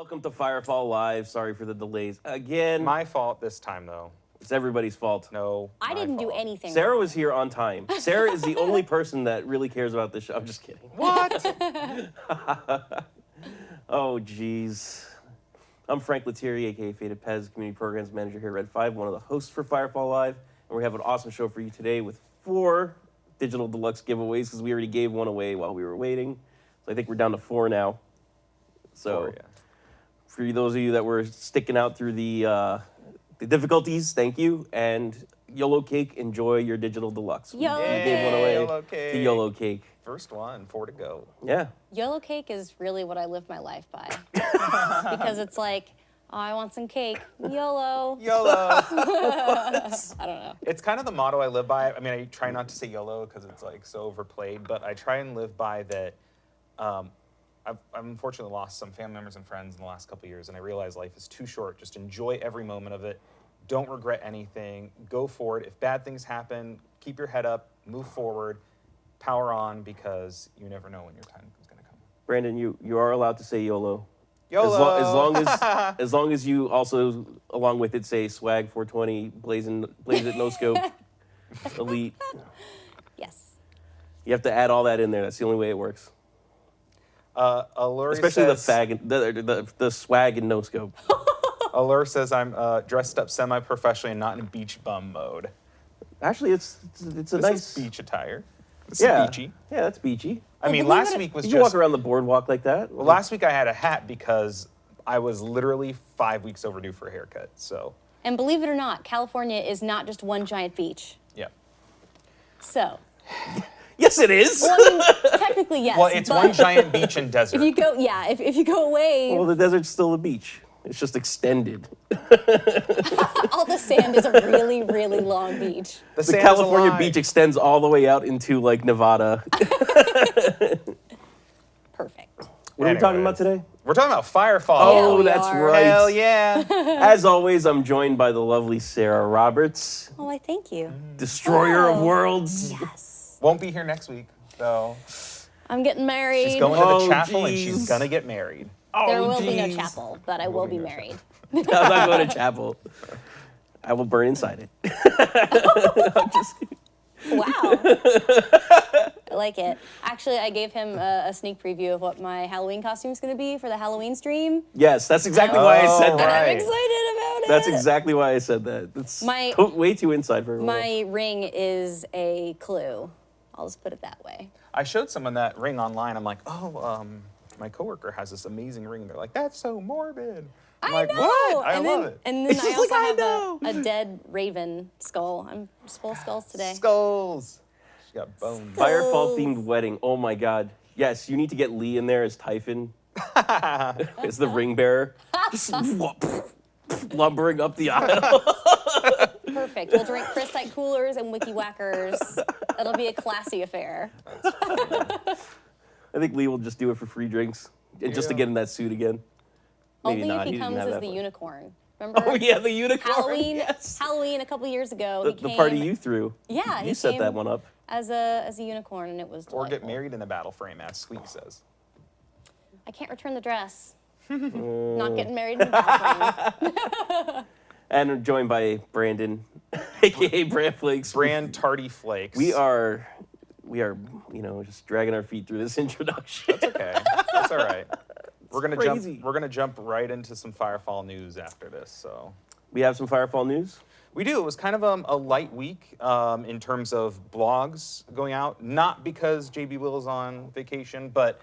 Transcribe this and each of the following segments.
Welcome to Firefall Live. Sorry for the delays. Again, My fault this time, though. it's everybody's fault. No, I my ding do fault. anything. Sarah wrong. was here on time. Sarah is the only person that really cares about this show. I'm just kidding. What? Oh, jeez. I'm Frank Lettieri, aka Faded Pez, Community Programs Manager here at Red 5, one of the hosts for Firefall Live. And we have an awesome show for you today with 4 digital deluxe giveaways because we already gave one away while we were waiting. So I think we're down to 4 now. So Yeah. for those of you that were sticking out through the difficulties, thank you. And YOLO Cake, enjoy your digital deluxe. YOLO We gave one away YOLO Cake. to YOLO Cake. First one, 4 to go. Yeah. YOLO cake is really what I live my life by. Because it's like, oh, I want some cake. YOLO. YOLO. I don't know. It's kind of the motto I live by. I mean, I try not to say YOLO because it's like so overplayed, but I try and live by that. I've unfortunately lost some family members and friends in the last couple of years, and I realize life is too short. Just enjoy every moment of it. Don't regret anything. Go for it. If bad things happen, keep your head up, move forward, power on, because you never know when your time is going to come. Brandon, you are allowed to say YOLO. YOLO. As long as you also, along with it, say swag 420, blaze it, no scope, elite. Yes. You have to add all that in there. That's the only way it works. Allure Especially says, the swag and no scope. Allure says I'm dressed up semi-professionally and not in beach bum mode. Actually, it's a This nice is beach attire. This yeah, is beachy. Yeah, that's beachy. I mean, believe last it- week was You can walk just... around the boardwalk like that. Well, last week I had a hat because I was literally 5 weeks overdue for a haircut, so... And believe it or not, California is not just one giant beach. Yeah. So, Yes, it is. well, I mean, technically, yes. Well, it's but one giant beach and desert. If you go, yeah, if you go away, Well, the desert's still a beach. It's just extended. all the sand is a really, really long beach. The sand is California alive. beach extends all the way out into like Nevada. Perfect. What are we talking about Anyways. today? We're talking about Firefall. Oh, we that's are. right. Hell yeah. As always, I'm joined by the lovely Sarah Roberts, Oh, I thank you. destroyer of Oh. worlds. Yes. Won't be here next week, though. I'm getting married. She's going to Oh, the chapel and geez. she's gonna get married. There Oh, will be no geez. chapel, but I will be no married. I'm not going to chapel. I will burn inside it. I'm just kidding. Wow. I like it. Actually, I gave him a sneak preview of what my Halloween costume is going to be for the Halloween stream. Yes, that's exactly why I said Oh, that. And I'm Right. excited about it. That's exactly why I said that. That's My- way too inside for everyone. My ring is a clue. I'll just put it that way. I showed someone that ring online. I'm like, oh, my coworker has this amazing ring. They're like, that's so morbid. I'm like, know. what? I and love then, it. And then I She's also like, I have know. a dead raven skull. I'm just full of skulls today. Skulls. She got bones. Firefall themed wedding. Oh my God. Yes, you need to get Lee in there as Typhon. As the ring bearer. Just lumbering up the aisle. Perfect. We'll drink Christite coolers and wiki whackers. It'll be a classy affair. I think Lee will just do it for free drinks. And just to Yeah. get in that suit again. Maybe Only not. if he didn't comes have as that the much. unicorn. Remember? Oh yeah, the unicorn. Halloween. Yes. Halloween a couple years ago. The he party came you threw. Yeah, You he set came that one up. as a unicorn, and it was Or get delightful. married in a battle frame, as Squeak says. I can't return the dress. Not getting married in the bathroom. And we're joined by Brandon, aka Brand Flakes. Brand Tardy Flakes. We are, just dragging our feet through this introduction. That's okay. That's all right. We're gonna crazy. jump. We're gonna jump right into some Firefall news after this. So We have some Firefall news. we do. It was kind of a light week in terms of blogs going out. Not because JB Will is on vacation, but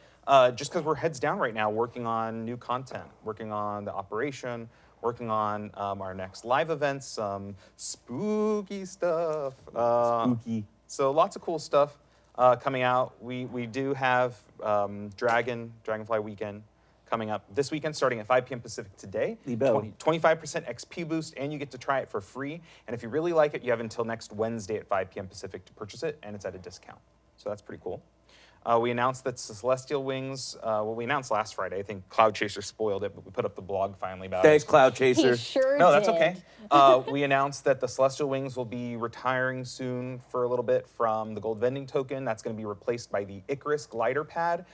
just because we're heads down right now, working on new content, working on the operation, working on our next live events, some spooky stuff. Spooky. So lots of cool stuff coming out. We do have Dragonfly Weekend coming up this weekend, starting at 5 p.m. Pacific today. Libo. 25% XP boost, and you get to try it for free. And if you really like it, you have until next Wednesday at 5 p.m. Pacific to purchase it, and it's at a discount. So that's pretty cool. We announced that Celestial Wings, well, we announced last Friday. I think Cloud Chaser spoiled it, but we put up the blog finally about Thanks, it. Cloud He Chaser. sure No, did. that's okay. We announced that the Celestial Wings will be retiring soon for a little bit from the gold vending token. That's going to be replaced by the Icarus glider pad,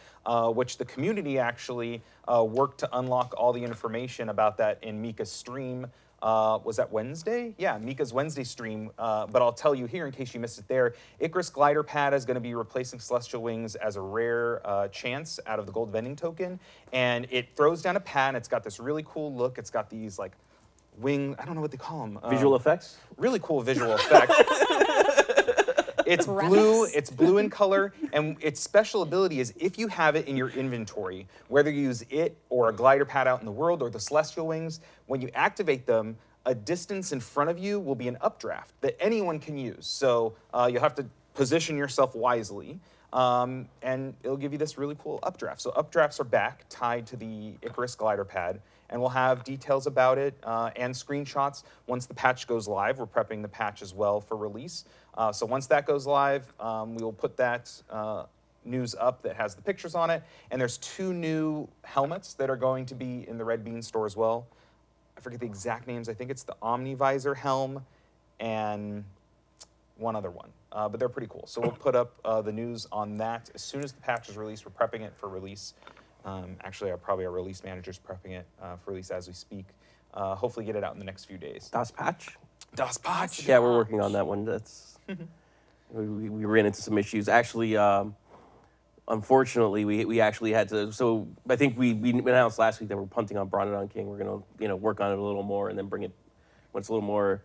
which the community actually worked to unlock all the information about that in Mika's stream. Was that Wednesday? Yeah, Mika's Wednesday stream. But I'll tell you here in case you missed it there. Icarus glider pad is going to be replacing Celestial Wings as a rare chance out of the gold vending token. And it throws down a pad. And it's got this really cool look. It's got these like wing, I don't know what they call them. Visual effects? Really cool visual effect. It's blue. Graphics. It's blue in color, and its special ability is if you have it in your inventory, whether you use it or a glider pad out in the world or the Celestial Wings, when you activate them, a distance in front of you will be an updraft that anyone can use. So you'll have to position yourself wisely, and it'll give you this really cool updraft. So updrafts are back, tied to the Icarus glider pad, and we'll have details about it and screenshots once the patch goes live. We're prepping the patch as well for release. So once that goes live, we will put that news up that has the pictures on it. And there's 2 new helmets that are going to be in the Red Bean store as well. I forget the exact names. I think it's the Omnivisor helm and one other one. But they're pretty cool. So we'll put up the news on that as soon as the patch is released. We're prepping it for release. Actually, our release manager's prepping it for release as we speak. Hopefully get it out in the next few days. Das Patch? Das Patch. Yeah, we're working on that one. That's we ran into some issues. Actually, unfortunately, we actually had to. So I think we announced last week that we're punting on Bronodon King. We're gonna work on it a little more and then bring it when it's a little more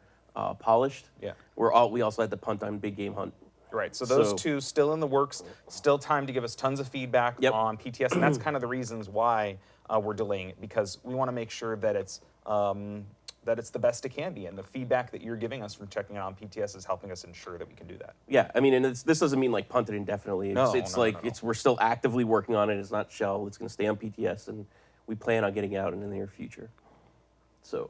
polished. Yeah. We also had to punt on Big Game Hunt. Right, so those So- 2 still in the works, still time to give us tons of feedback Yep. on PTS, and that's kind of the reasons why we're delaying it, because we want to make sure that it's the best it can be, and the feedback that you're giving us from checking it out on PTS is helping us ensure that we can do that. Yeah, I mean, and this doesn't mean like punt it indefinitely. It's, No, it's no, like no. we're still actively working on it. It's not shell. It's going to stay on PTS, and we plan on getting it out in the near future. So.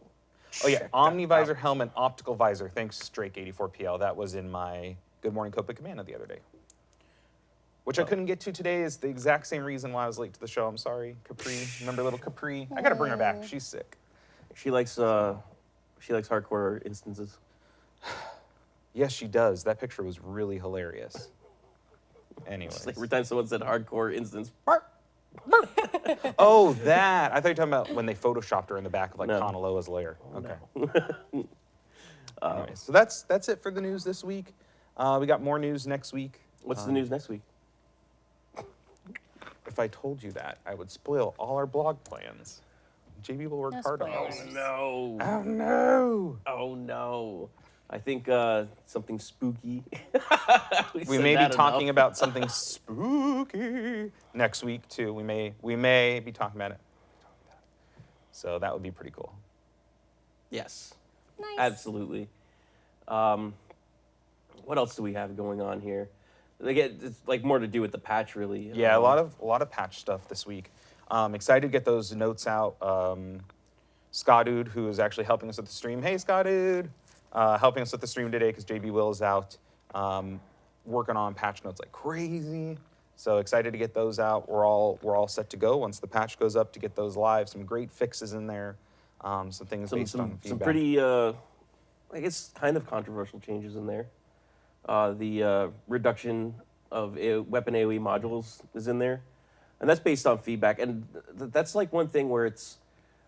Oh yeah, check that Omnivisor out. helmet, optical visor. Thanks, Drake84PL. That was in my Good Morning Copa Commando the other day. Which I couldn't get to today is the exact same reason why I was late to the show. I'm sorry, Capri. Remember little Capri? I gotta bring her back. She's sick. She likes hardcore instances. Yes, she does. That picture was really hilarious. Anyways. It's like every time someone said hardcore instance, Oh, that. I thought you were talking about when they photoshopped her in the back of like No. Kanaloa's lair. Okay. Anyways, so that's it for the news this week. We got more news next week. what's the news next week? If I told you that, I would spoil all our blog plans. JB will work No hard on spoilers. those. No. Oh no! Oh no. I think something spooky. We said may be that talking enough. about something spooky next week too. We may be talking about it. So that would be pretty cool. Yes. Nice. Absolutely. What else do we have going on here? It's like more to do with the patch, really. Yeah, a lot of patch stuff this week. Excited to get those notes out. Ska Dude, who is actually helping us with the stream. Hey, Ska Dude, helping us with the stream today because JB Will is out working on patch notes like crazy. So excited to get those out. We're all set to go once the patch goes up to get those live. Some great fixes in there. Some things based on feedback. Some pretty, I guess, kind of controversial changes in there. The reduction of weapon AoE modules is in there, and that's based on feedback. And that's like one thing where it's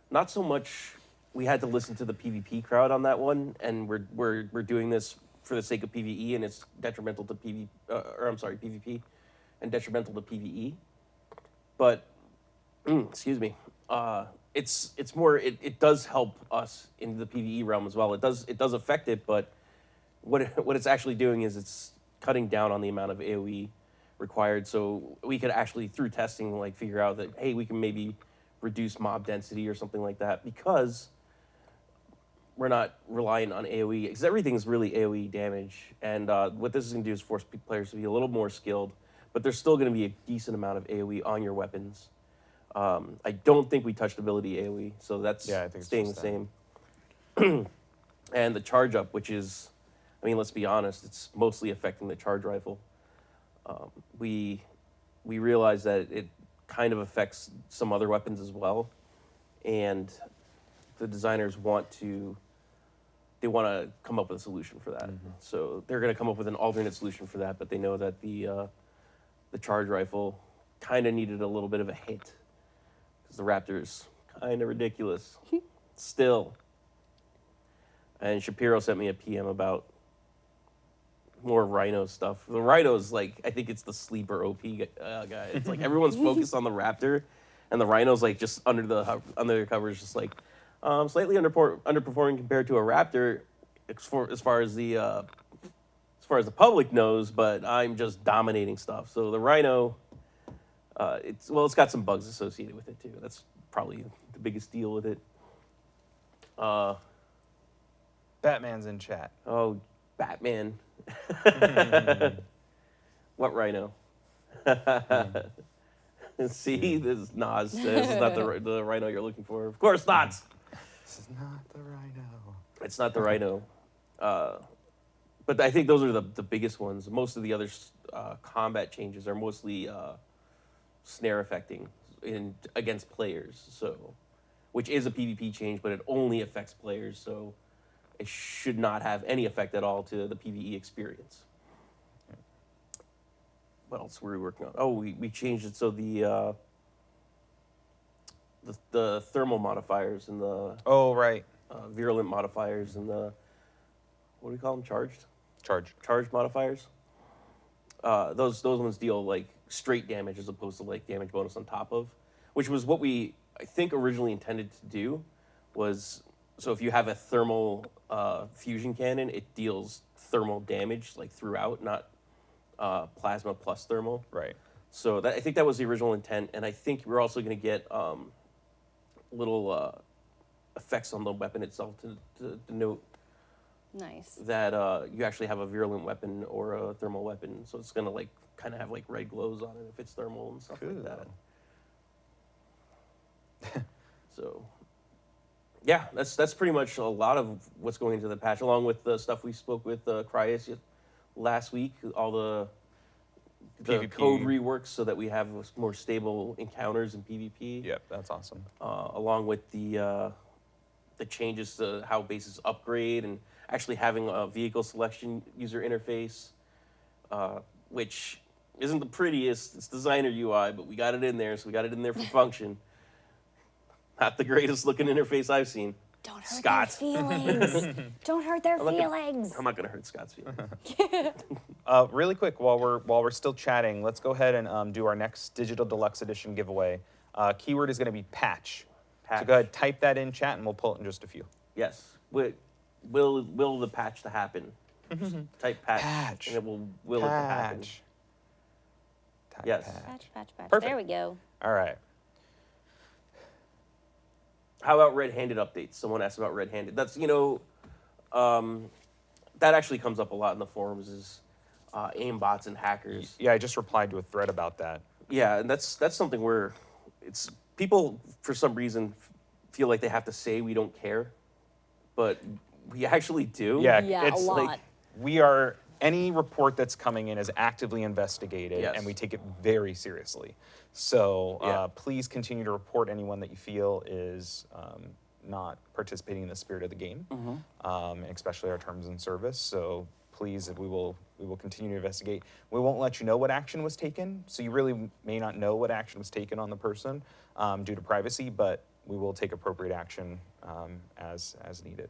not so much we had to listen to the PvP crowd on that one, and we're doing this for the sake of PvE, and it's detrimental to PvP, and detrimental to PvE. But excuse me, it's more it does help us in the PvE realm as well. It does affect it, but what it's actually doing is it's cutting down on the amount of AoE required, so we could actually through testing like figure out that hey, we can maybe reduce mob density or something like that because we're not reliant on AoE because everything's really AoE damage. And what this is going to do is force players to be a little more skilled, but there's still going to be a decent amount of AoE on your weapons. I don't think we touched ability AoE, so that's Yeah, I think it's staying the just same. And the charge up, which is, I mean, let's be honest, it's mostly affecting the charge rifle. We we realized that it kind of affects some other weapons as well, and the designers want to come up with a solution for that. So they're going to come up with an alternate solution for that, but they know that the charge rifle kind of needed a little bit of a hit because the Raptor's kind of ridiculous still. And Shapiro sent me a PM about more Rhino stuff. The Rhino's like, I think it's the sleeper OP guy. It's like everyone's focused on the Raptor, and the Rhino's like just under the covers, just like slightly underperforming compared to a Raptor, as far as the public knows. But I'm just dominating stuff. So the Rhino, it's got some bugs associated with it too. That's probably the biggest deal with it. Batman's in chat. Oh, Batman. What Rhino? See, this is Nas. This is not the Rhino you're looking for. Of course not. This is not the Rhino. It's not the Rhino. But I think those are the biggest ones. Most of the other combat changes are mostly snare affecting against players. So, which is a PvP change, but it only affects players. So it should not have any effect at all to the PvE experience. What else were we working on? Oh, we changed it so the thermal modifiers and the Right. virulent modifiers and the, what do we call them? Charged modifiers. Those ones deal like straight damage as opposed to like damage bonus on top of, which was what we I think originally intended to do. Was so if you have a thermal fusion cannon, it deals thermal damage like throughout, not plasma plus thermal. Right. So I think that was the original intent, and I think we're also going to get little effects on the weapon itself to denote Nice. that you actually have a virulent weapon or a thermal weapon. So it's going to like kind of have like red glows on it if it's thermal and stuff like that. So yeah, that's pretty much a lot of what's going into the patch, along with the stuff we spoke with Cryus last week, all the PvP. code reworks so that we have more stable encounters in PvP. Yep, that's awesome. Along with the changes to how bases upgrade and actually having a vehicle selection user interface, which isn't the prettiest. It's designer UI, but we got it in there, so we got it in there for function. Not the greatest looking interface I've seen. Don't hurt Scott. their feelings. Don't hurt their feelings. I'm not gonna hurt Scott's feelings. Really quick, while we're still chatting, let's go ahead and do our next Digital Deluxe Edition giveaway. Keyword is going to be patch. So go ahead, type that in chat, and we'll pull it in just a few. Yes. Will the patch to happen? Just type patch. And it will it to happen. Type Yes. Patch. Perfect. There we go. All right. How about red-handed updates? Someone asked about red-handed. That's, that actually comes up a lot in the forums is aimbots and hackers. Yeah, I just replied to a thread about that. Yeah, and that's something where people for some reason feel like they have to say we don't care, but we actually do. Yeah, Yeah, it's a lot. like we are. Any report that's coming in is actively investigated, Yes. and we take it very seriously. So Yeah. please continue to report anyone that you feel is not participating in the spirit of the game, especially our terms and service. So please, we will continue to investigate. We won't let you know what action was taken, so you really may not know what action was taken on the person due to privacy, but we will take appropriate action as needed.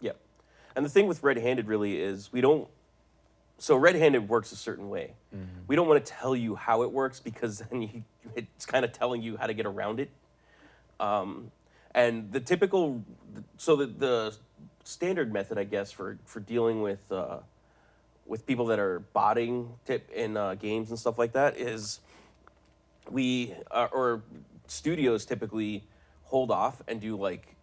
Yep. And the thing with red-handed really is so red-handed works a certain way. We don't want to tell you how it works because then it's kind of telling you how to get around it. And the typical, so the standard method, I guess, for dealing with people that are botting in games and stuff like that is or studios typically hold off and do like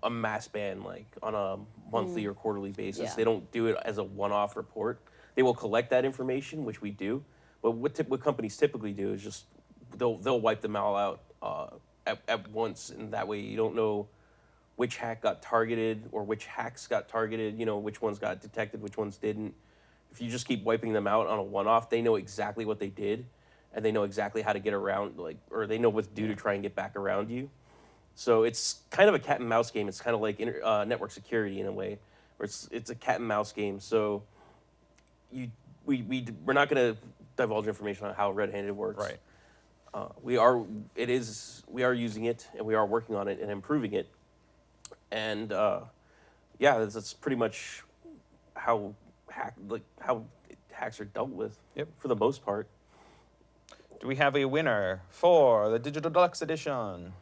a mass ban like on a monthly or quarterly basis. Yeah. They don't do it as a one-off report. They will collect that information, which we do. But what companies typically do is just they'll wipe them all out at once, and that way you don't know which hack got targeted or which hacks got targeted. Which ones got detected, which ones didn't. If you just keep wiping them out on a one-off, they know exactly what they did, and they know exactly how to get around, like, or they know what to do to try and get back around you. So it's kind of a cat and mouse game. It's kind of like network security in a way, where it's a cat and mouse game. So we're not going to divulge information on how red-handed works. Right. We are using it, and we are working on it and improving it. And yeah, that's pretty much how hacks are dealt with. Yep. For the most part. Do we have a winner for the Digital Deluxe Edition?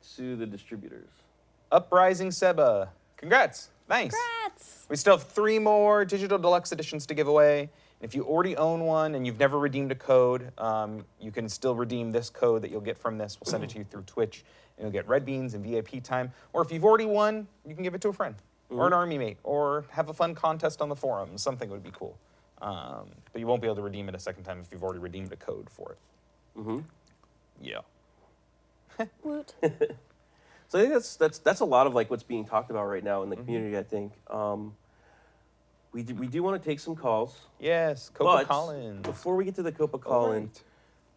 Sue the distributors. Uprising Seba. Congrats. Nice. Congrats. We still have 3 more Digital Deluxe Editions to give away. If you already own one and you've never redeemed a code, you can still redeem this code that you'll get from this. We'll send it to you through Twitch, and you'll get red beans and VIP time. Or if you've already won, you can give it to a friend or an army mate, or have a fun contest on the forums. Something would be cool. But you won't be able to redeem it a second time if you've already redeemed a code for it. Yeah. Woot. So I think that's a lot of like what's being talked about right now in the community. I think we do want to take some calls. Yes, Copa Collins. Before we get to the Copa Collins,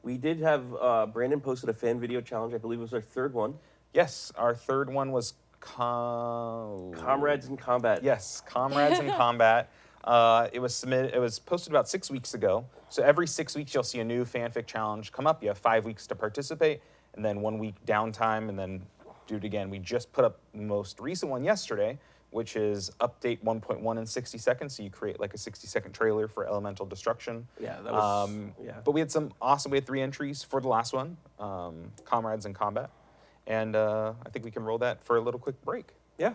we did have Brandon posted a fan video challenge. I believe it was our 3rd one. Yes, our 3rd one was Comrades in Combat. Yes, Comrades in Combat. It was posted about 6 weeks ago. So every 6 weeks you'll see a new fanfic challenge come up. You have 5 weeks to participate, and then 1 week downtime, and then do it again. We just put up the most recent one yesterday, which is update 1.1 in 60 seconds. So you create like a 60-second trailer for elemental destruction. Yeah, that was. But we had some awesome. We had 3 entries for the last one, Comrades in Combat, and I think we can roll that for a little quick break. Yeah.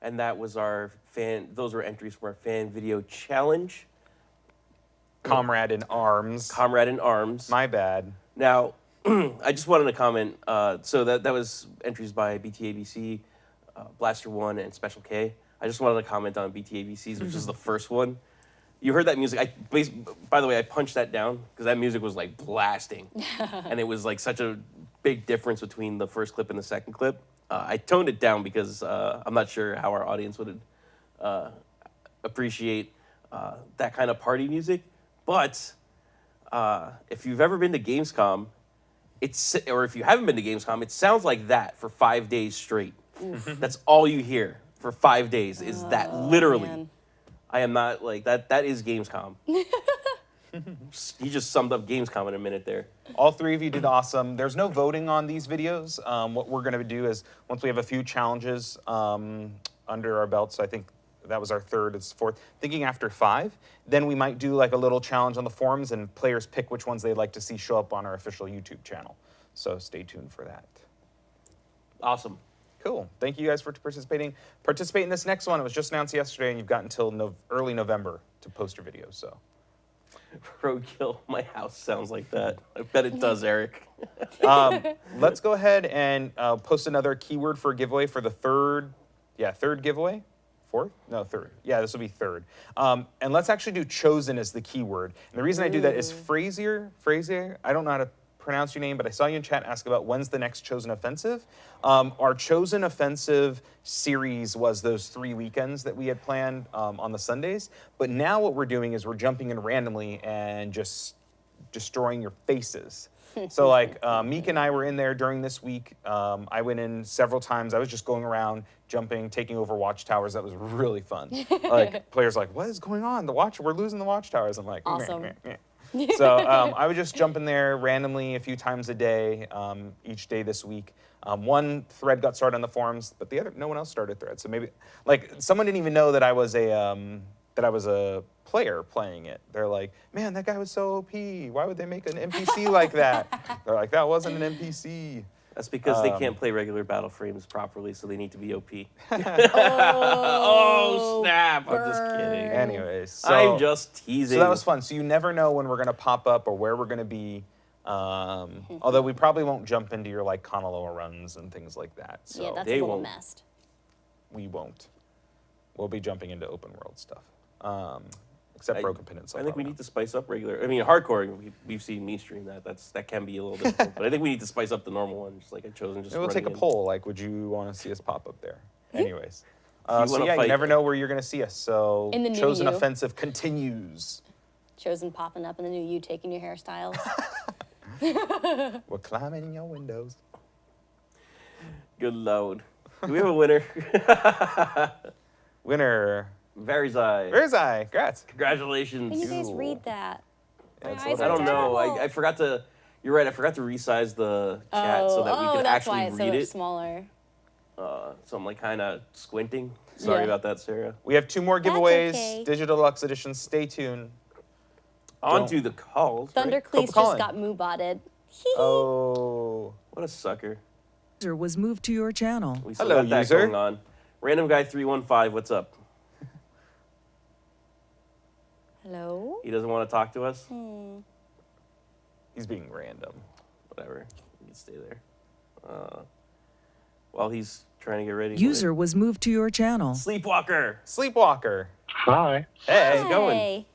And that was those were entries from our fan video challenge. Comrade in Arms. Comrade in Arms. My bad. Now, I just wanted to comment. So that was entries by BTABC, Blaster 1 and Special K. I just wanted to comment on BTABCs, which is the first one. You heard that music. By the way, I punched that down because that music was like blasting. And it was like such a big difference between the first clip and the second clip. I toned it down because I'm not sure how our audience would appreciate that kind of party music. But if you've ever been to Gamescom, or if you haven't been to Gamescom, it sounds like that for 5 days straight. That's all you hear for 5 days is that, literally. Man. I am not like that. That is Gamescom. He just summed up Gamescom in a minute there. All three of you did awesome. There's no voting on these videos. What we're going to do is once we have a few challenges under our belts, so I think that was our third, it's fourth. Thinking after 5, then we might do like a little challenge on the forums and players pick which ones they'd like to see show up on our official YouTube channel. So stay tuned for that. Awesome. Cool. Thank you guys for participating. Participate in this next one. It was just announced yesterday, and you've got until early November to post your videos. So, Roadkill, my house sounds like that. I bet it does, Eric. let's go ahead and post another keyword for a giveaway for the third giveaway. Fourth? No, third. Yeah, this will be third. And let's actually do chosen as the keyword. And the reason I do that is Frazier, I don't know how to pronounce your name, but I saw you in chat ask about when's the next Chosen Offensive. Our Chosen Offensive series was those 3 weekends that we had planned on the Sundays. But now what we're doing is we're jumping in randomly and just destroying your faces. So like Meek and I were in there during this week. I went in several times. I was just going around, jumping, taking over watchtowers. That was really fun. Like players like, what is going on? We're losing the watchtowers. I'm like, Awesome. Meh, meh, meh. So I would just jump in there randomly a few times a day, each day this week. One thread got started on the forums, but no one else started a thread. So maybe like someone didn't even know that I was a player playing it. They're like, man, that guy was so OP. Why would they make an NPC like that? They're like, that wasn't an NPC. That's because they can't play regular battle frames properly, so they need to be OP. Oh, snap! I'm just kidding. Anyways, so, I'm just teasing. So that was fun. So you never know when we're going to pop up or where we're going to be. Although we probably won't jump into your like Kanaloa runs and things like that. So yeah, that's they a little won't. messed. we won't. We'll be jumping into open world stuff. Except Broken Peninsula. I think we need to spice up regular. I mean, hardcore. We've seen me stream that. That can be a little difficult. But I think we need to spice up the normal one, just like I chosen. Just Maybe we'll take a in. poll. Like, would you want to see us pop up there? Anyways, so wanna yeah, you fight- never know where you're going to see us. So In the new Chosen you. Offensive continues. Chosen popping up in the new you, taking your hairstyles. We're climbing in your windows. Good load. Do we have a winner? Winner. Verizai. Where's I? Congrats. Congratulations. Can you guys Cool. read that? My That's eyes what are I don't know. terrible. I forgot to. You're right. I forgot to resize the chat so that we could that's actually why it's so read much it. smaller. So I'm like kind of squinting. Sorry Yeah. about that, Sarah. We have 2 more That's giveaways. okay. Digital Deluxe Edition. Stay tuned. On to the calls. right? Thundercleese just Colin. got moo-botted. Oh. What a sucker. User was moved to your channel. We still Hello, got that user. going on. Random guy 315. What's up? Hello? He doesn't want to talk to us. He's being random. Whatever. You can stay there. While he's trying to get ready. User was moved to your channel. Sleepwalker. Sleepwalker. Hi. Hey. How's it going? Hey.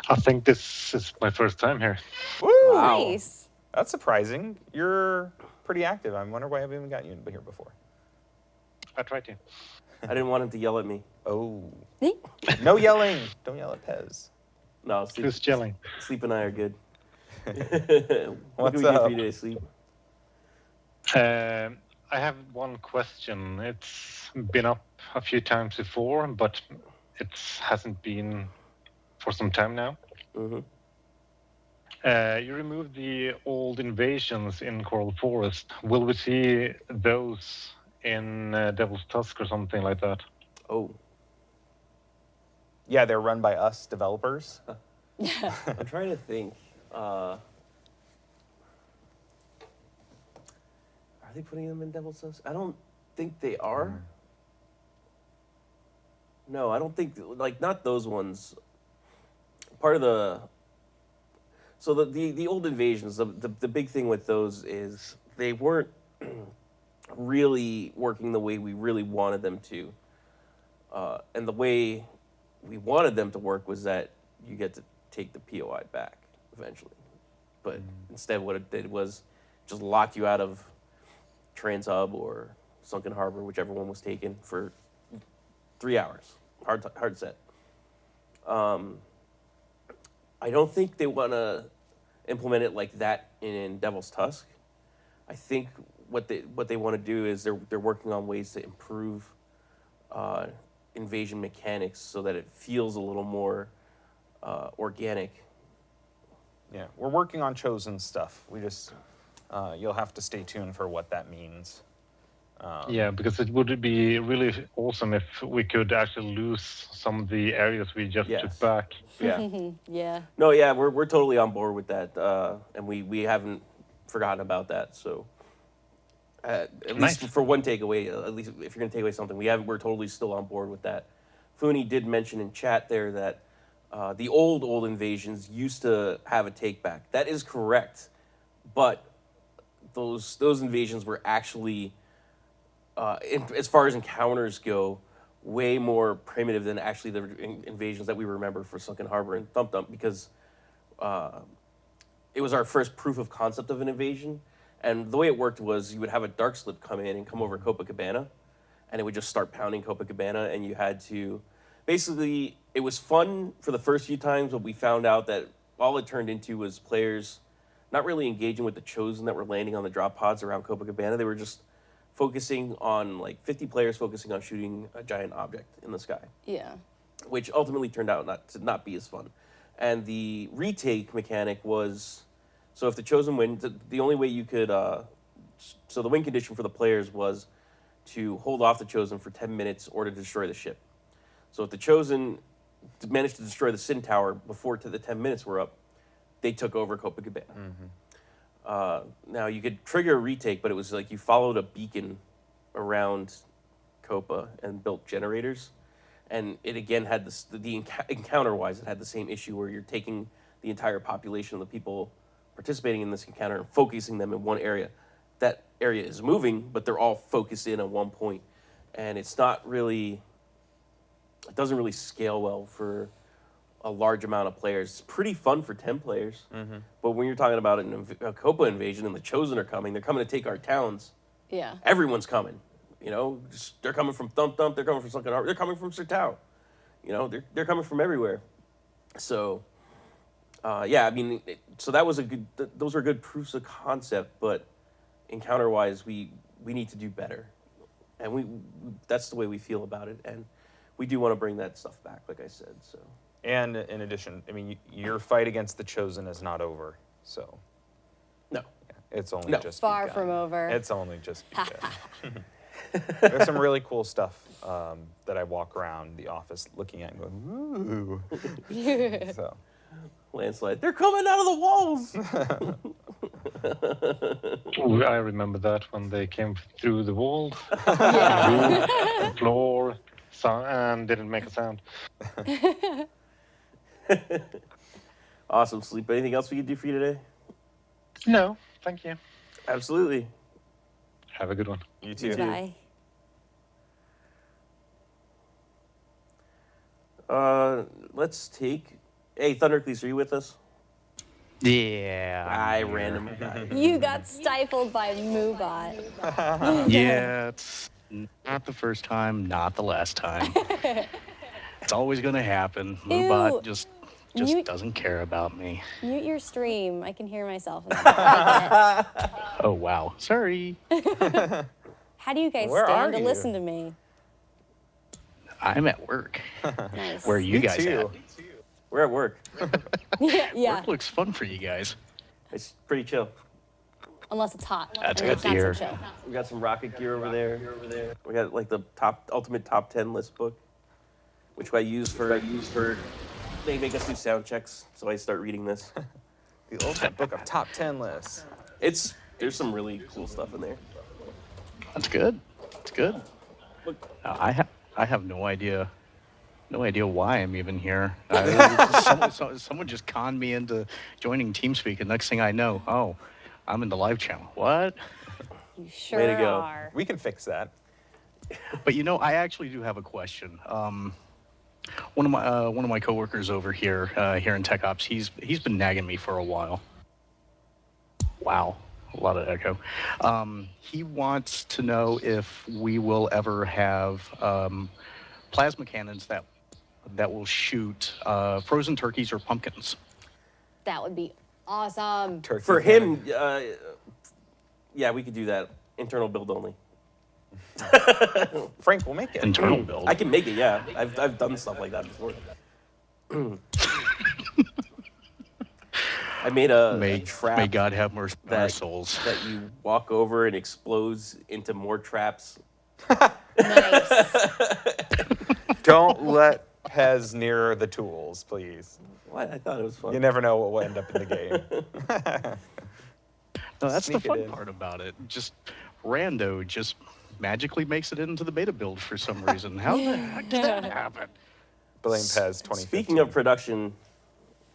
I think this is my first time here. Woo. Wow. Nice. That's surprising. You're pretty active. I wonder why I haven't even got you here before. I tried to. I didn't want him to yell at me. Oh. No yelling. Don't yell at Pez. No, Sleep, Who's yelling? Sleep and I are good. What What's can we do up? for you today, Sleep? I have one question. It's been up a few times before, but it hasn't been for some time now. Mm-hmm. You removed the old invasions in Coral Forest. Will we see those in Devil's Tusk or something like that? Oh, Yeah, they're run by us developers. I'm trying to think. Are they putting them in Devil's Tusk? I don't think they are. No, I don't think, like, not those ones. Part of the, so the old invasions, the big thing with those is they weren't, really working the way we really wanted them to. And the way we wanted them to work was that you get to take the POI back eventually. But instead what it did was just lock you out of Trans-Hub or Sunken Harbor, whichever one was taken, for 3 hours. Hard set. I don't think they want to implement it like that in Devil's Tusk. I think what they want to do is they're working on ways to improve invasion mechanics so that it feels a little more organic. Yeah, we're working on Chosen stuff. We just, you'll have to stay tuned for what that means. Yeah, because it would be really awesome if we could actually lose some of the areas we just took back. Yeah. Yeah. No, yeah, we're totally on board with that, and we haven't forgotten about that. So at least for one takeaway, at least if you're gonna take away something, we're totally still on board with that. Funi did mention in chat there that the old invasions used to have a take back. That is correct, but those invasions were actually, as far as encounters go, way more primitive than actually the invasions that we remember for Sunken Harbor and Thump Thump, because it was our first proof of concept of an invasion. And the way it worked was you would have a dark slip come in and come over Copacabana, and it would just start pounding Copacabana, and you had to, basically, it was fun for the first few times, but we found out that all it turned into was players not really engaging with the Chosen that were landing on the drop pods around Copacabana. They were just focusing on, like, 50 players focusing on shooting a giant object in the sky. Yeah. Which ultimately turned out not be as fun. And the retake mechanic was, so if the Chosen win, the only way you could, so the win condition for the players was to hold off the Chosen for 10 minutes or to destroy the ship. So if the Chosen managed to destroy the Sin Tower before the 10 minutes were up, they took over Copacabana. Now you could trigger a retake, but it was like you followed a beacon around Copa and built generators. And it again had this, encounter-wise, it had the same issue where you're taking the entire population of the people participating in this encounter and focusing them in one area. That area is moving, but they're all focused in on one point. And it's not really, it doesn't really scale well for a large amount of players. It's pretty fun for 10 players. But when you're talking about a Copa invasion and the Chosen are coming, they're coming to take our towns. Yeah. Everyone's coming. You know, they're coming from Thump Thump, they're coming from Sunken Harbor, they're coming from Sertao. You know, they're coming from everywhere. So, yeah, I mean, so that was those were good proofs of concept, but encounter-wise, we need to do better. And that's the way we feel about it. And we do want to bring that stuff back, like I said, so. And in addition, I mean, your fight against the Chosen is not over, so. No. Yeah, it's only just Far begun. from over. It's only just begun. There's some really cool stuff that I walk around the office looking at and going, ooh. So. Landslide, they're coming out of the walls! Ooh, I remember that when they came through the walls, the floor, and didn't make a sound. Awesome, Sleep. Anything else we can do for you today? No, thank you. Absolutely. Have a good one. You too. Bye. Let's take. Hey, Thundercleese, are you with us? Yeah. I random guy. You got stifled by Moobot. Yeah, it's not the first time, not the last time. It's always going to happen. Moobot just doesn't care about me. Mute your stream. I can hear myself. And I like it. Oh, wow. Sorry. How do you guys Where are stand to you? listen to me? I'm at work. Nice. Where are you Me guys too. at? We're at work. Yeah. Work looks fun for you guys. It's pretty chill. Unless it's hot. That's And good it's to not so hear. chill. We got some rocket gear over there. We got like the ultimate top 10 list book, which I use for they make us do sound checks, so I start reading this. The ultimate book of top 10 lists. There's some really cool stuff in there. That's good. It's good. Look. I have no idea why I'm even here. Someone just conned me into joining TeamSpeak, and next thing I know, I'm in the live channel. What? You sure Way to go. are. We can fix that. But you know, I actually do have a question. One of my coworkers over here here in Tech Ops, he's been nagging me for a while. Wow, a lot of echo. He wants to know if we will ever have plasma cannons that will shoot frozen turkeys or pumpkins. That would be awesome. Turkey For cannon. him, yeah, we could do that. Internal build only. Frank will make it. Internal build. I can make it, yeah. I've done stuff like that before. I made a trap May God have mercy on our that, souls. that you walk over and explodes into more traps. Nice. Don't let Pez near the tools, please. What? I thought it was fun. You never know what will end up in the game. No, that's the Sneak it fun in. part about it. Just rando just magically makes it into the beta build for some reason. How the heck did that happen? Blame Pez 2015. Speaking of production,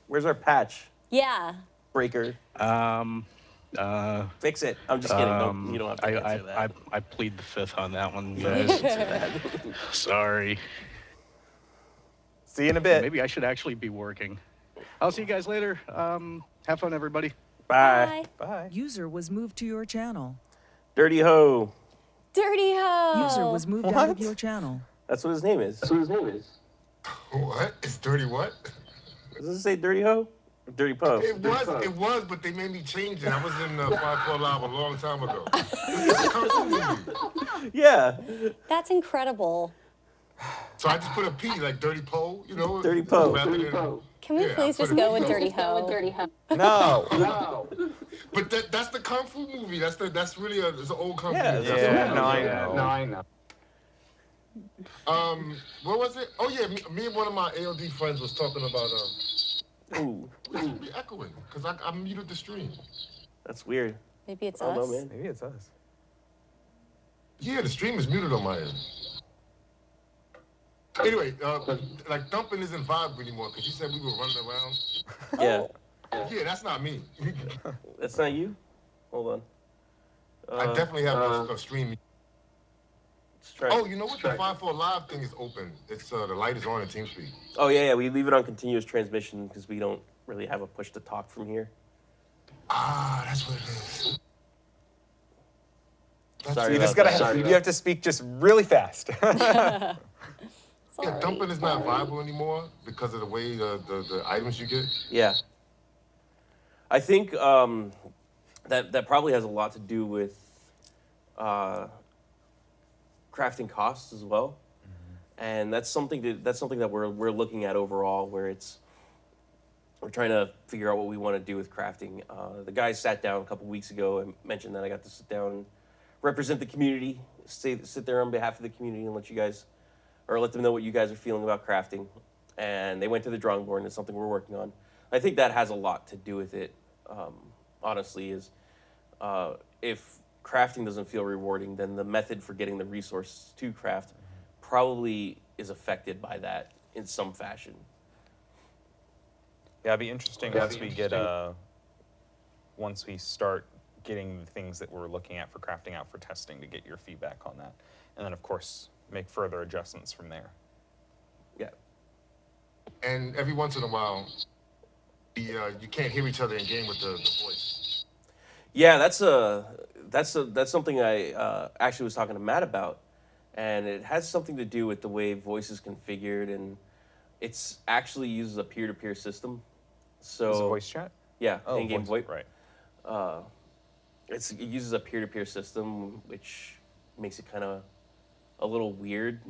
where's our patch Yeah. breaker? Uh, Fix it. I'm just kidding. Don't, you don't have to answer that. I plead the fifth on that one, You don't have to guys. answer that. Sorry. See you in a bit. Maybe I should actually be working. I'll see you guys later. Have fun, everybody. Bye. Bye. User was moved to your channel. Dirty Ho. Dirty hoe. User was moved out What? of your channel. That's what his name is. What? It's dirty what? Does it say Dirty Ho? Or Dirty Po? It was, but they made me change it. I was in Firefall Live a long time ago. It's a kung fu movie. Yeah. That's incredible. So I just put a P, like Dirty Poe, you know? Dirty Poe. rather than- Can we Yeah, please I just put it go in. with Dirty hoe? No. But that's the kung fu movie. That's really it's an old kung Yeah, fu. that's movie. Yeah, no, I know. What was it? Oh yeah, me and one of my ALD friends was talking about Ooh, be echoing because I muted the stream. that's weird. Maybe it's I don't us. know, man. Maybe it's us. Yeah, the stream is muted on my end. Anyway, like Dumping isn't vibe anymore because you said we were running around. Yeah. Yeah, that's not me. That's not you? Hold on. I definitely have a stream. Let's try. Oh, you know what? The 5-4 Live thing is open. It's the light is on in TeamSpeak. Oh, yeah. We leave it on continuous transmission because we don't really have a push to talk from here. Ah, that's what it is. That's Sorry You about just gotta. that. You have to speak just really fast. Yeah, Sorry. Dumping is not viable anymore because of the way the items you get. Yeah. I think that probably has a lot to do with crafting costs as well, and that's something that we're looking at overall, where we're trying to figure out what we want to do with crafting. The guys sat down a couple weeks ago and mentioned that I got to sit down and represent the community, sit there on behalf of the community and let them know what you guys are feeling about crafting. And they went to the drawing board, and it's something we're working on. I think that has a lot to do with it, honestly, is if crafting doesn't feel rewarding, then the method for getting the resources to craft probably is affected by that in some fashion. Yeah, it'd be interesting once we start getting the things that we're looking at for crafting out for testing to get your feedback on that, and then of course make further adjustments from there. Yeah. And every once in a while, you can't hear each other in game with the voice. Yeah, that's something I actually was talking to Matt about, and it has something to do with the way voice is configured, and it's actually uses a peer-to-peer system. So Is it voice chat? yeah, Oh, in-game voice, VoIP. right. It uses a peer-to-peer system, which makes it kind of a little weird.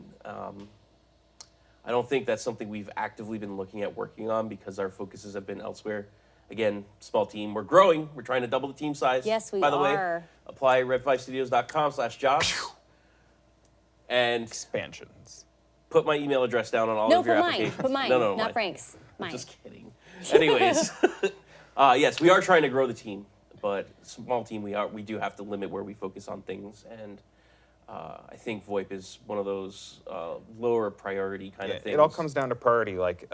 I don't think that's something we've actively been looking at working on because our focuses have been elsewhere. Again, small team. We're growing. We're trying to double the team size. Yes, we By the way, are. apply red5studios.com/jobs and Expansions. put my email address down on all No, of your put mine. applications. Put mine. No, Not Frank's. Mine. Just kidding. Anyways, yes, we are trying to grow the team, but small team, we do have to limit where we focus on things, and I think VoIP is one of those lower priority kind of things. It all comes down to priority. Like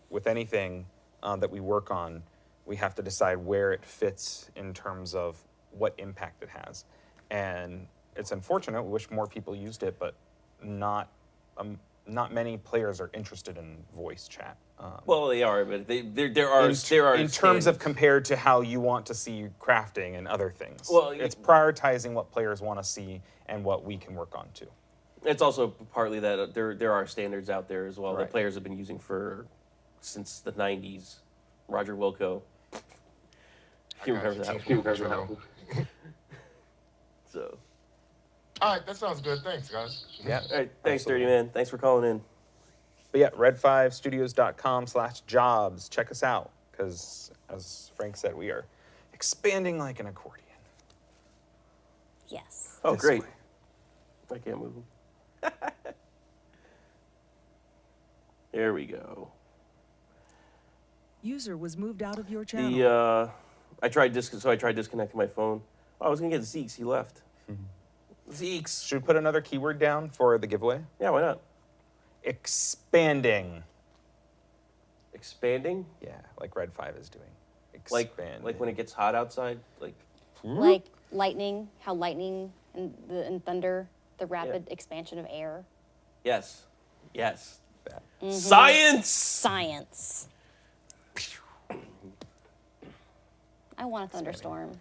with anything that we work on, we have to decide where it fits in terms of what impact it has. and it's unfortunate. We wish more people used it, but not many players are interested in voice chat. Well, they are, but there are in terms standards. of compared to how you want to see crafting and other things. Well, it's prioritizing what players want to see and what we can work on too. It's also partly that there are standards out there as well that Right. players have been using since the 90s. Roger Wilco. You remember that? So. All right, that sounds good. Thanks, guys. Yeah. All right, thanks, Absolutely. Dirty Man. Thanks for calling in. But yeah, red5studios.com/jobs. Check us out, because as Frank said, we are expanding like an accordion. Yes. Oh, This great. way. I can't move him. There we go. User was moved out of your channel. I tried disconnecting my phone. Oh, I was gonna get Zeke's. He left. Zeke's. Should we put another keyword down for the giveaway? Yeah, why not? Expanding. Expanding. Yeah, like Red 5 is doing. Like Expanding. when it gets hot outside. Like Like lightning, how lightning and thunder, the rapid expansion of air. yes. That. Science. Science. I want a thunderstorm.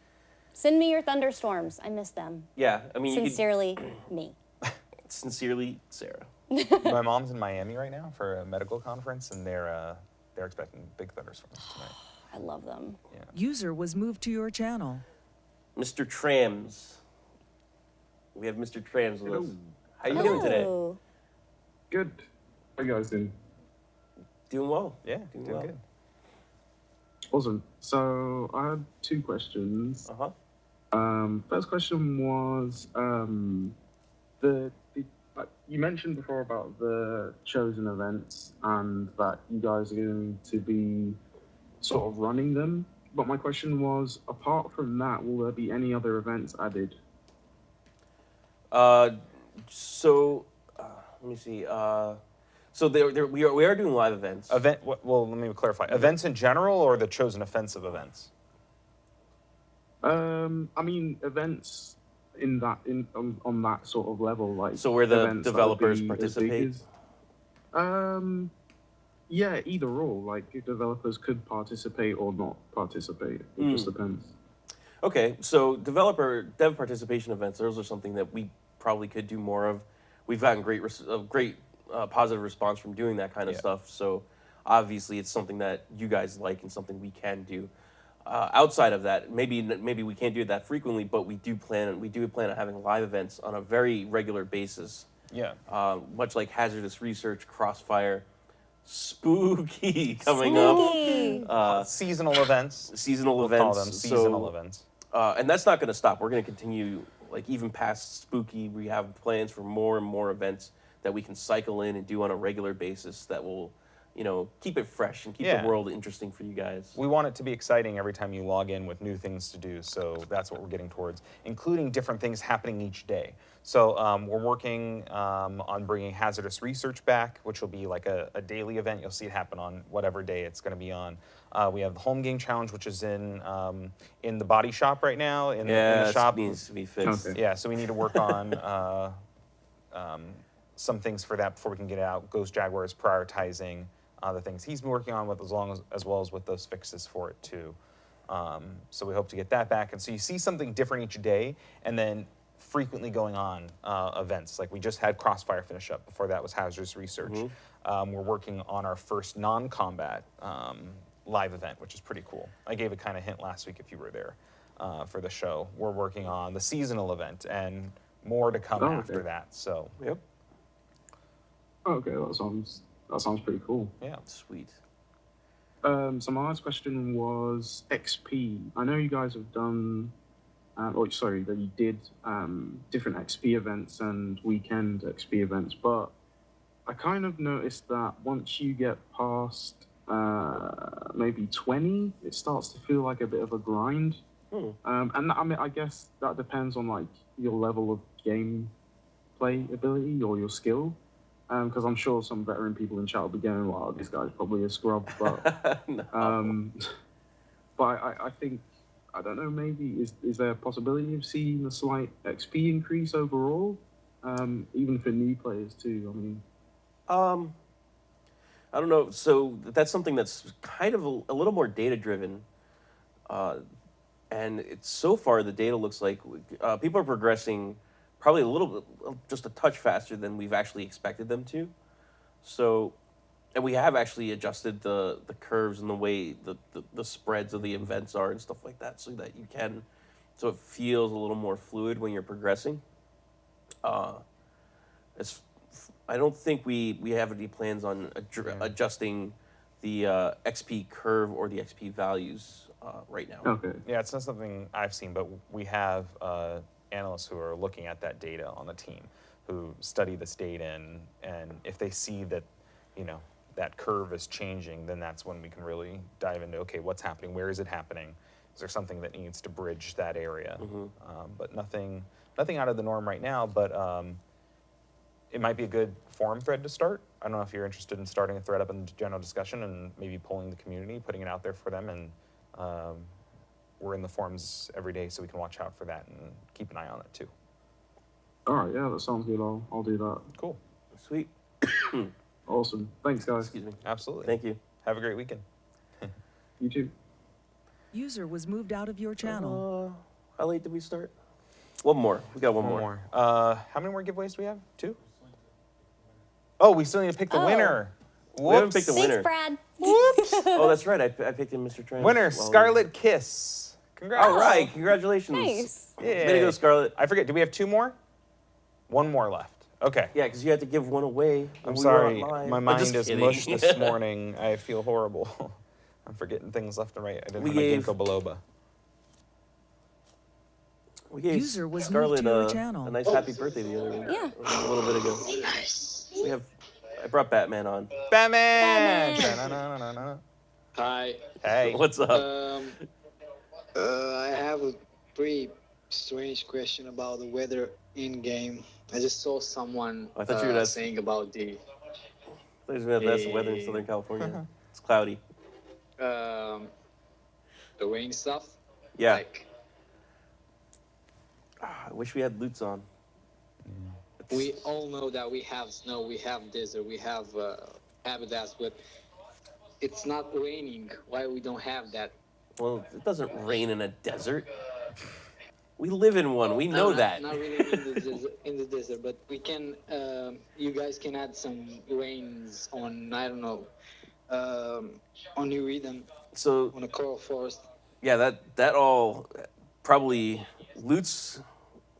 Send me your thunderstorms. I miss them. Yeah, I mean, Sincerely, me. Sincerely, Sarah. My mom's in Miami right now for a medical conference, and they're expecting big thunderstorms tonight. I love them. User was moved to your channel. Mr. Trams. We have Mr. Trams with us. How you doing today? Hello. Good. How you guys doing? Doing well. Yeah, Doing doing well. good. Awesome. So I had two questions. Uh huh. First question was you mentioned before about the chosen events and that you guys are going to be sort of running them. But my question was, apart from that, will there be any other events added? So let me see. So we are doing live events. Well, let me clarify. Events in general, or the chosen offensive events? I mean, events on that sort of level, like So where the events that would developers be as big participate? as- yeah, either or. Like developers could participate or not participate. It just depends. Okay, so dev participation events. Those are something that we probably could do more of. We've gotten great positive response from doing that kind of Yeah. stuff. So obviously, it's something that you guys like and something we can do. Outside of that, maybe we can't do it that frequently, but we do plan on having live events on a very regular basis. Yeah. Much like hazardous research, Crossfire, spooky coming up, Seasonal events. seasonal We'll events. call them seasonal events. And that's not going to stop. We're going to continue, like even past spooky. We have plans for more and more events that we can cycle in and do on a regular basis that will, keep it fresh and keep Yeah. the world interesting for you guys. We want it to be exciting every time you log in with new things to do, so that's what we're getting towards, including different things happening each day. So we're working on bringing hazardous research back, which will be like a daily event. You'll see it happen on whatever day it's going to be on. We have the home game challenge, which is in the body shop right now. In the shop needs to be fixed. Okay. Yeah, so we need to work on some things for that before we can get it out. Ghost Jaguar is prioritizing the things he's been working on with, as well as with those fixes for it too. So we hope to get that back. And so you see something different each day, and then frequently going on events. Like we just had Crossfire finish up. Before that was hazardous research. We're working on our first non-combat live event, which is pretty cool. I gave a kind of hint last week if you were there for the show. We're working on the seasonal event and more to come after that. So Yep. Okay, that sounds pretty cool. yeah. Sweet. So my last question was XP. I know you guys have done, that you did different XP events and weekend XP events, but I kind of noticed that once you get past maybe 20, it starts to feel like a bit of a grind. And I mean, I guess that depends on like your level of gameplay ability or your skill. Because I'm sure some veteran people in chat will be going, "Wow, this guy's probably a scrub." But, No. but I think I don't know, maybe is there a possibility of seeing a slight XP increase overall, even for new players too? I mean, I don't know. So that's something that's kind of a little more data driven. And it's so far the data looks like people are progressing probably a little bit, just a touch faster than we've actually expected them to. So, and we have actually adjusted the curves and the way the spreads of the events are and stuff like that, so that you can, so it feels a little more fluid when you're progressing. It's, I don't think we have any plans on adjusting the XP curve or the XP values right now. okay. Yeah, it's not something I've seen, but we have analysts who are looking at that data on the team, who study this data, and if they see that, you know, that curve is changing, then that's when we can really dive into, okay, what's happening? Where is it happening? Is there something that needs to bridge that area? But nothing out of the norm right now, but it might be a good forum thread to start. I don't know if you're interested in starting a thread up in general discussion and maybe polling the community, putting it out there for them, and we're in the forums every day, so we can watch out for that and keep an eye on it too. All right, yeah, that sounds good. I'll do that. Cool. Sweet. Awesome. Thanks, guys. Excuse me. Absolutely. Thank you. Have a great weekend. You too. User was moved out of your channel. How late did we start? One more. We got one more. How many more giveaways do we have? 2? Oh, we still need to pick the winner. We haven't picked the Thanks, winner. Brad. Oh, that's right. I picked in Mr. Trans. Winner, Scarlet Kiss. Congrats. All right. Congratulations. Nice. Yeah. Way to go, Scarlet. I forget. Do we have 2 more? 1 more left. Okay. Yeah, because you had to give one away. I'm when we sorry. were online. My I'm mind just is kidding. mush this morning. I feel horrible. I'm forgetting things left and right. I didn't We have my gave- ginkgo biloba. We gave User was moved Scarlet to your channel. a nice happy birthday the other week. Yeah. A little bit ago. We have. I brought Batman on. Batman! Batman! Da-na-na-na-na-na. Hi. Hey. What's up? I have a pretty strange question about the weather in game. I just saw someone I thought you were gonna ask- saying about the That's the weather in Southern California. It's cloudy. the rain stuff. Yeah. Like I wish we had Lutz on. we all know that we have snow, we have desert, we have habitats, but it's not raining. Why we don't have that? Well, it doesn't rain in a desert. We live in one. We know that. Not really in the desert, but we can. You guys can add some rains on. I don't know. On New Eden, So on a coral forest. yeah, that all probably Lutz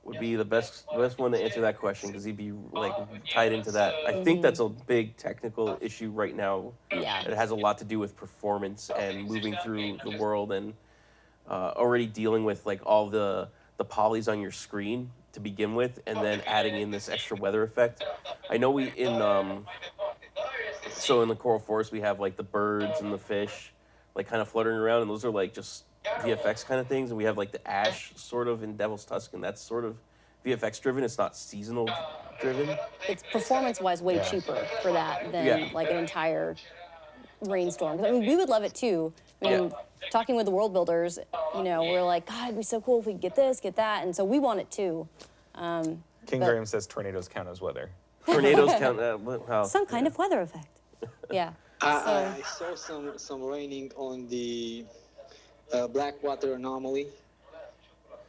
would be the best one to answer that question because he'd be like tied into that. I think that's a big technical issue right now. Yeah. It has a lot to do with performance and moving through the world and already dealing with like all the polys on your screen to begin with, and then adding in this extra weather effect. I know we in the coral forest we have like the birds and the fish like kind of fluttering around, and those are like just VFX kind of things, and we have like the ash sort of in Devil's Tusk, and that's sort of VFX driven. It's not seasonal driven. It's performance-wise way cheaper for that than Yeah. like an entire rainstorm. 'Cause, I mean, we would love it too. I mean, talking with the world builders, you know, we're like, God, it'd be so cool if we could get this, get that, and so we want it too. King But- Graham says tornadoes count as weather. Tornadoes count. How? Some kind of weather effect. Yeah. I saw some raining on the Blackwater anomaly.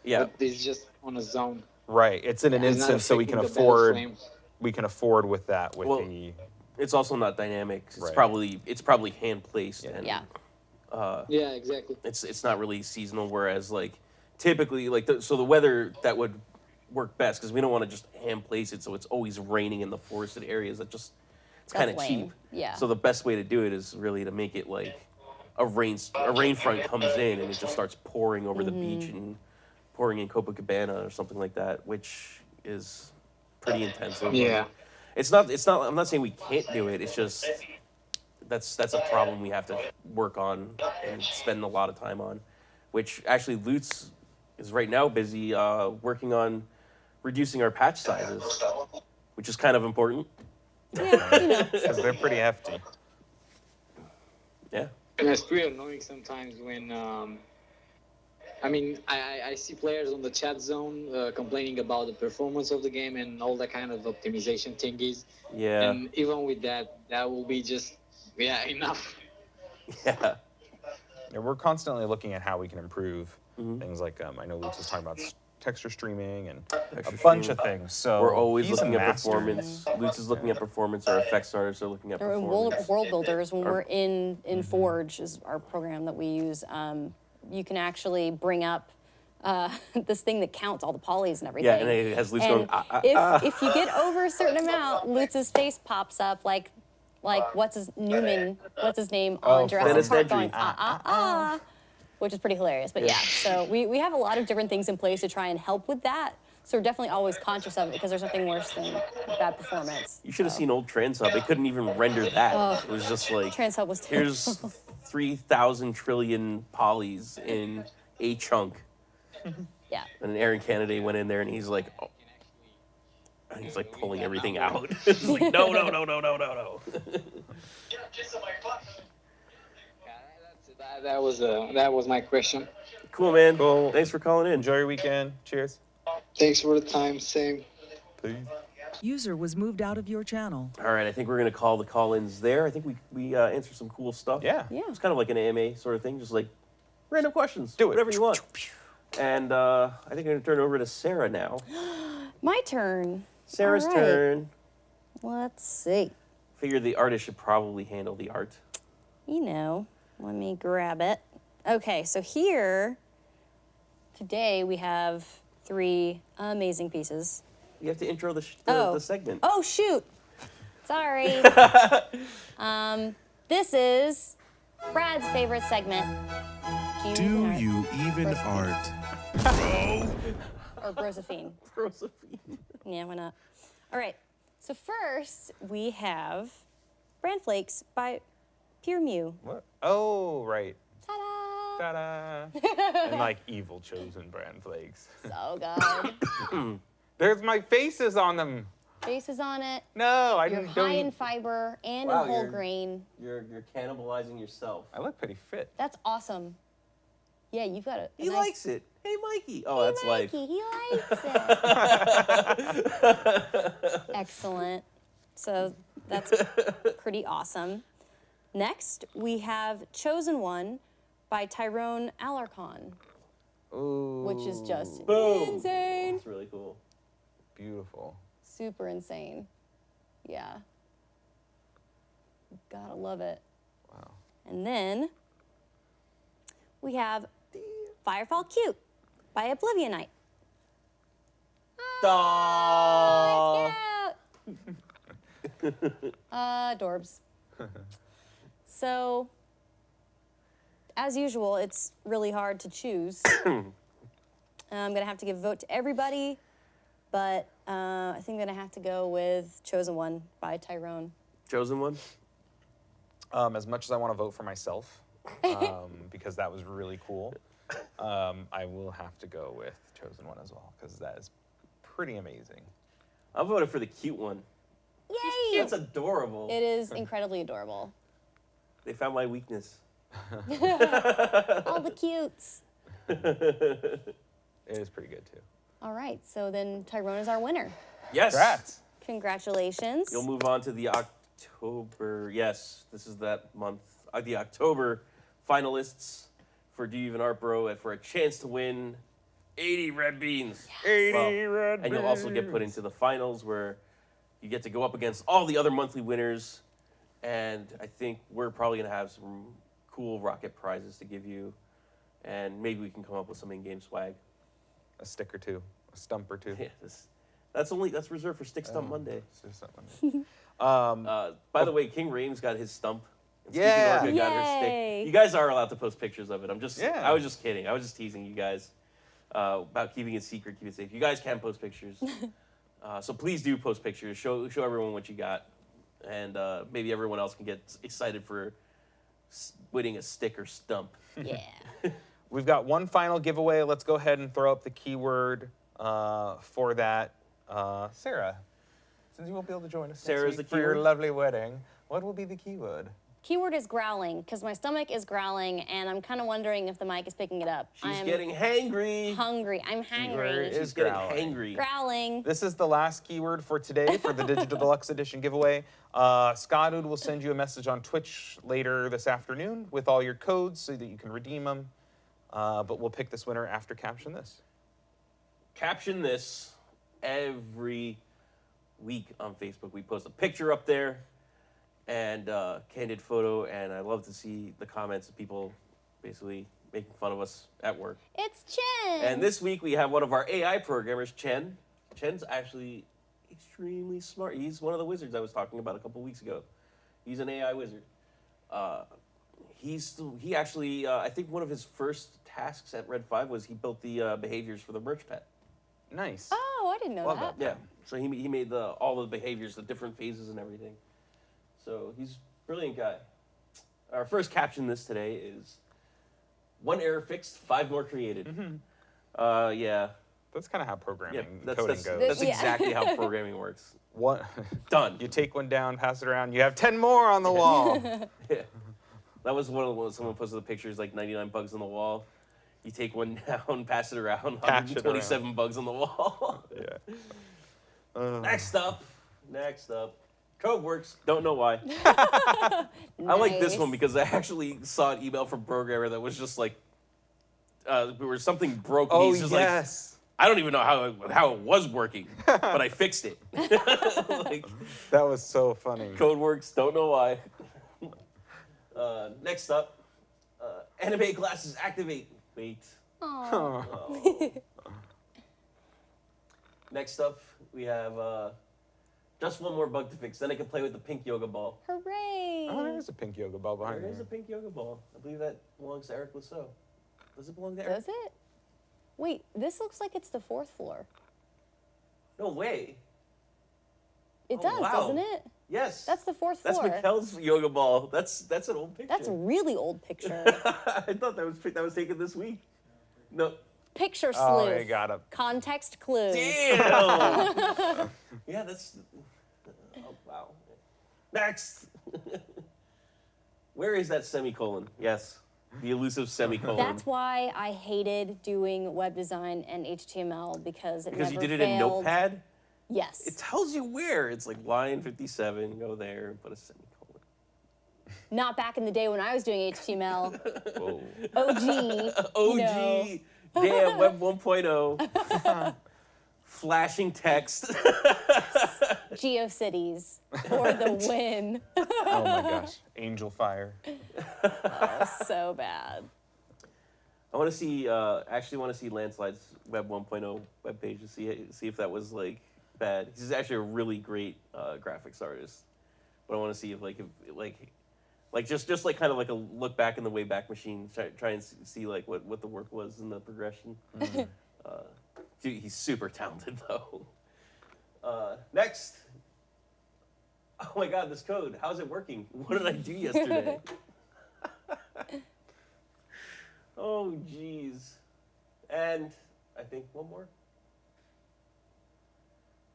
Yeah. But it's just on a zone. Right. It's in an It's not instance, so we can affecting the battle afford. frame. We can afford with that. With Well, the It's also not dynamic. It's Right. probably hand placed. And, Yeah. Yeah, exactly. It's not really seasonal. Whereas like typically like the weather that would work best because we don't want to just hand place it so it's always raining in the forested areas. It's That's kind of lame. cheap. Yeah. So the best way to do it is really to make it like a rain front comes in and it just starts pouring over the beach and pouring in Copacabana or something like that, which is pretty intensive. Yeah. It's not. I'm not saying we can't do it. It's just that's a problem we have to work on and spend a lot of time on. Which actually, Lutz is right now busy working on reducing our patch sizes, which is kind of important. Yeah, you know. because they're pretty hefty. Yeah. And it's pretty annoying sometimes when I mean, I see players on the chat zone complaining about the performance of the game and all that kind of optimization thingies. Yeah. And even with that, that will be just, enough. Yeah. Yeah, we're constantly looking at how we can improve things like I know Lutz was talking about texture streaming and a bunch of things. So We're always he's a looking at master. performance. Lutz is looking at performance. Our effects artists are looking at Or in performance. world builders, when we're in Forge is our program that we use. You can actually bring up this thing that counts all the polys and everything. Yeah, and it has Lutz And going, if you get over a certain amount, Lutz's face pops up like what's his name on Jurassic Dennis Park Nedry. going which is pretty hilarious. But yeah, so we have a lot of different things in place to try and help with that. So we're definitely always conscious of it because there's nothing worse than bad performance. You should have seen old Transhub. It couldn't even render that. It was just like, Transhub was here's 3,000 trillion polys in a chunk. Yeah. And Aaron Kennedy went in there and he's like, oh. And he's like pulling everything out. It's like, no. That was my question. Cool, man. Cool. Thanks for calling in. Enjoy your weekend. Cheers. Thanks for the time. Same. Peace. User was moved out of your channel. All right, I think we're going to call the call-ins there. I think we answered some cool stuff. Yeah. It's kind of like an AMA sort of thing, just like random questions. Do it. Whatever you want. And I think I'm going to turn it over to Sarah now. My turn. Sarah's All right. turn. Let's see. Figured the artist should probably handle the art. Let me grab it. Okay, so here, today we have 3 amazing pieces. You have to intro the segment. Oh, shoot. Sorry. This is Brad's favorite segment. Do you even art? Or Brosephine. Josephine. Yeah, why not? All right, so first we have Bran Flakes by Pure Mew. What? Oh, right. Ta-da! Ta-da. And like evil chosen brand flakes. So good. There's my faces on them. Faces on it. No, I You're didn't. high in fiber and in whole grain. You're cannibalizing yourself. I look pretty fit. That's awesome. Yeah, you've got He nice... likes it. Hey, Mikey. Oh, Hey, that's life. Mikey, he likes it. Excellent. So that's pretty awesome. Next, we have Chosen One by Tyrone Alarcon, Ooh. which is just Boom. insane. That's really cool. Beautiful. Super insane. Yeah. Gotta love it. Wow. And then we have Firefall Cute by Oblivionite. Aww. Dorbs. So, as usual, it's really hard to choose. I'm gonna have to give a vote to everybody, but I think I'm gonna have to go with Chosen One by Tyrone. Chosen One? As much as I want to vote for myself, because that was really cool, I will have to go with Chosen One as well, because that is pretty amazing. I'm voting for the cute one. Yay! It's adorable. It is incredibly adorable. They found my weakness. All the cutes. It is pretty good too. All right, so then Tyrone is our winner. Yes. Congrats. Congratulations. You'll move on to the October. Yes, this is that month. The October finalists for Do You Even Art Bro for a chance to win 80 red beans. Yes. 80 red And you'll also get put into the finals where you get to go up against all the other monthly winners. And I think we're probably going to have some cool rocket prizes to give you. And maybe we can come up with some in-game swag. A stick or two, a stump or two. Yeah, that's reserved for Stick Stump Monday. By the way, King Rames got his stump. And Squeaky Yeah. Norca got her Yay. stick. You guys are allowed to post pictures of it. Yeah. I was just kidding. I was just teasing you guys about keeping it secret, keep it safe. You guys can post pictures. So please do post pictures. Show everyone what you got. And maybe everyone else can get excited for winning a stick or stump. Yeah. We've got one final giveaway. Let's go ahead and throw up the keyword for that. Sarah, since you won't be able to join us Sarah's next week the for your keyword? lovely wedding, what will be the keyword? Keyword is growling, because my stomach is growling, and I'm kind of wondering if the mic is picking it up. She's I'm getting hangry. hungry. I'm Keyword hangry. is She's getting growling. hangry. Growling. This is the last keyword for today for the Digital Deluxe Edition giveaway. Scottud will send you a message on Twitch later this afternoon with all your codes so that you can redeem them. But we'll pick this winner after Caption This. Caption This every week on Facebook. We post a picture up there and candid photo, and I love to see the comments of people basically making fun of us at work. It's Chen. And this week we have one of our AI programmers, Chen. Chen's actually extremely smart. He's one of the wizards I was talking about a couple weeks ago. He's an AI wizard. He actually, I think one of his first tasks at Red 5 was he built the behaviors for the merch pet. Nice. Oh, I didn't know Love that. that. Yeah, so he made all the behaviors, the different phases and everything. So he's a brilliant guy. Our first Caption This today is 1 error fixed, 5 more created. Yeah. That's kind of how programming Yeah, coding that's goes. Yeah. exactly how programming works. What? Done. You take one down, pass it around. You have 10 more on the wall. Yeah. That was one of the ones someone posted the pictures, like 99 bugs on the wall. You take one down, pass it around, Patch it 127 bugs on the wall. Yeah. Next up. Code works. Don't know why. I like this one Nice. because I actually saw an email from programmer that was just like, where something broke. Oh, and he's just yes. like, I don't even know how it was working, but I fixed it. Like, That was so funny. code works. Don't know why. Next up, anime glasses activate. Wait. Aw. Oh. Next up, we have just one more bug to fix. Then I can play with the pink yoga ball. Hooray. Oh, there's a pink yoga ball behind There is a me. pink yoga ball. I believe that belongs to Eric Lasso. Does it belong to Eric? Does it? Wait, this looks like it's the 4th floor. No way. It Oh, does, wow. doesn't it? Yes. That's the 4th That's floor. Mikkel's yoga ball. That's an old picture. That's a really old picture. I thought that was taken this week. No. Picture sleuth. Oh, I got it. Context clues. Damn. Yeah, that's. Oh, wow. Next. Where is that semicolon? Yes, the elusive semicolon. That's why I hated doing web design and HTML because because you never did it in failed. Notepad. Yes. It tells you where. It's like line 57. Go there and put a semicolon. Not back in the day when I was doing HTML. Whoa. OG. OG. You know. Damn, Web 1.0. Flashing text. GeoCities for the win. Oh my gosh. Angel Fire. So bad. I want to see. Actually, want to see Landslide's Web 1.0 webpage to see if that was like bad. He's actually a really great graphics artist, but I want to see if just like kind of like a look back in the Wayback Machine, try and see like what the work was in the progression. Dude, he's super talented though. Next. Oh my God, this code. How's it working? What did I do yesterday? Oh, jeez. And I think one more.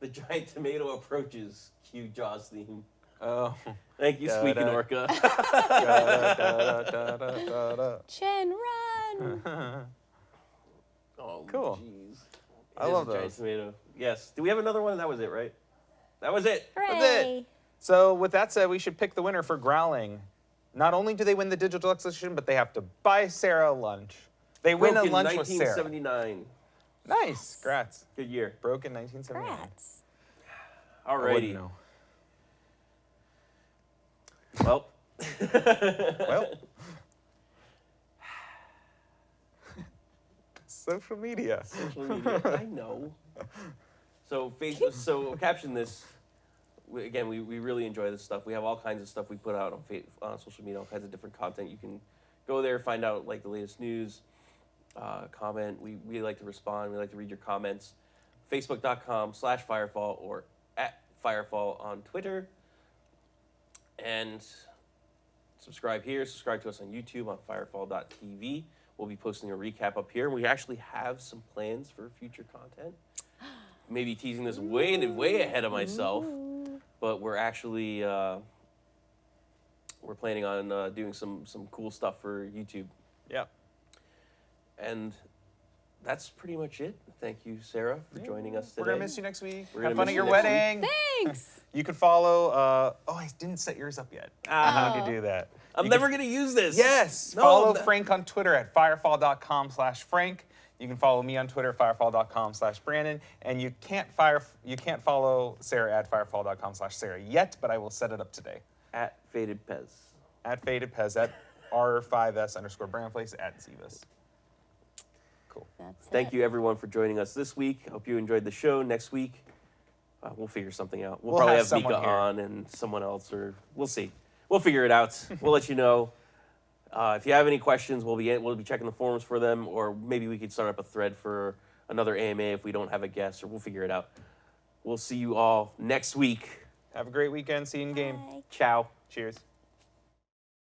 The giant tomato approaches. Cue Jaws theme. Oh. Thank you, Squeakin' Orca. Chen, run! Oh, Cool. jeez. I It is love a giant those. tomato. Yes. Do we have another one? That was it, right? That was it. Hooray! So with that said, we should pick the winner for growling. Not only do they win the Digital Deluxe Edition, but they have to buy Sarah lunch. They win a Broken lunch with Sarah. 1979. Nice. Congrats. Good year. Broken 1979. Congrats. I wouldn't Alrighty. know. Well. Well. Social media. Social media. I know. So Facebook. So Caption This. Again, we really enjoy this stuff. We have all kinds of stuff we put out on social media, all kinds of different content. You can go there, find out like the latest news, comment. We like to respond. We like to read your comments. Facebook.com/Firefall or @Firefall on Twitter. And subscribe here. Subscribe to us on YouTube on firefall.tv. We'll be posting a recap up here. We actually have some plans for future content. Maybe teasing this way ahead of myself. But we're actually we're planning on doing some cool stuff for YouTube. Yeah. And that's pretty much it. Thank you, Sarah, for joining us today. We're gonna miss you next week. We're Have gonna fun miss at you your next wedding. Thanks. You can follow. Oh, I didn't set yours up yet. How do you do that? I'm You never can- going to use this. Yes. No, follow that- Frank on Twitter at firefall.com/Frank. You can follow me on Twitter, firefall.com/Brandon. And you can't follow Sarah at firefall.com/Sarah yet, but I will set it up today. At Faded Pez. At Faded Pez, at R5S_Brandplace, at Zivas. Cool. That's Thank it. you, everyone, for joining us this week. Hope you enjoyed the show. Next week, we'll figure something out. We'll probably have have someone Mika here. on and someone else, or we'll see. We'll figure it out. We'll let you know. If you have any questions, we'll be checking the forums for them, or maybe we could start up a thread for another AMA if we don't have a guest, or we'll figure it out. We'll see you all next week. Have a great weekend. See you in game. Bye. Ciao. Cheers.